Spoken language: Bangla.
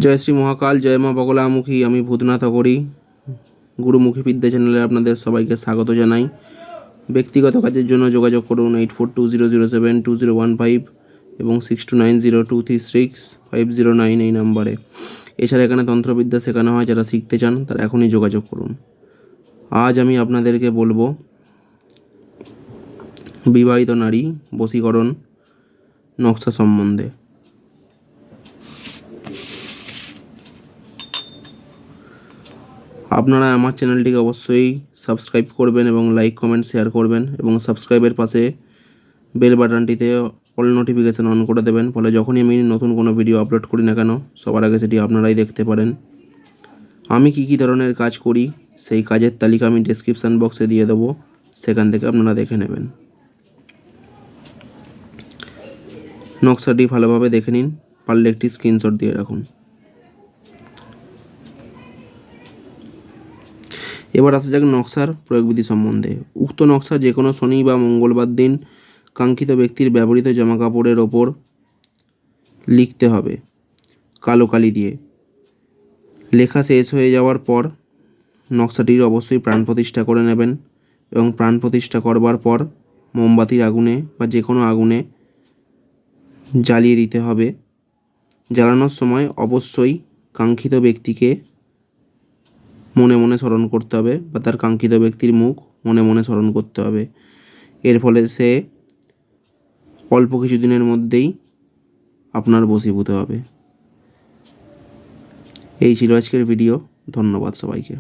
জয় শ্রী মহাকাল, জয় মা বগলামুখী। আমি ভূতনাথ করি গুরুমুখী বিদ্যা চ্যানেলে আপনাদের সবাইকে স্বাগত জানাই। ব্যক্তিগত কাজের জন্য যোগাযোগ করুন 8420072015 এবং 6290236509 এই নাম্বারে। এছাড়া এখানে তন্ত্রবিদ্যা শেখানো হয়, যারা শিখতে চান তারা এখনই যোগাযোগ করুন। আজ আমি আপনাদেরকে বলবো বিবাহিত নারী বশীকরণ নকশা সম্বন্ধে। আপনারা আমার চ্যানেলটিকে অবশ্যই সাবস্ক্রাইব করবেন এবং লাইক কমেন্ট শেয়ার করবেন এবং সাবস্ক্রাইবের পাশে বেল বাটনটিতে অল নোটিফিকেশান অন করে দেবেন, ফলে যখনই আমি নতুন কোনো ভিডিও আপলোড করি না কেন সবার আগে সেটি আপনারাই দেখতে পারেন। আমি কী কী ধরনের কাজ করি সেই কাজের তালিকা আমি ডেসক্রিপশান বক্সে দিয়ে দেবো, সেখান থেকে আপনারা দেখে নেবেন। নকশাটি ভালোভাবে দেখে নিন, পারলে একটি স্ক্রিনশট দিয়ে রাখুন। এবার আসা যাক নকশার প্রয়োগবিধি সম্বন্ধে। উক্ত নকশা যে কোনো শনি বা মঙ্গলবার দিন কাঙ্ক্ষিত ব্যক্তির ব্যবহৃত জামাকাপড়ের ওপর লিখতে হবে কালো কালি দিয়ে। লেখা শেষ হয়ে যাওয়ার পর নকশাটির অবশ্যই প্রাণ প্রতিষ্ঠা করে নেবেন এবং প্রাণ প্রতিষ্ঠা করবার পর মোমবাতির আগুনে বা যে কোনো আগুনে জ্বালিয়ে দিতে হবে। জ্বালানোর সময় অবশ্যই কাঙ্ক্ষিত ব্যক্তিকে মনে মনে স্মরণ করতে হবে বা তার কাঙ্ক্ষিত ব্যক্তির মুখ মনে মনে স্মরণ করতে হবে। এর ফলে সে অল্প কিছুদিনের মধ্যেই আপনার বশীভূত হবে। এই ছিল আজকের ভিডিও। ধন্যবাদ সবাইকে।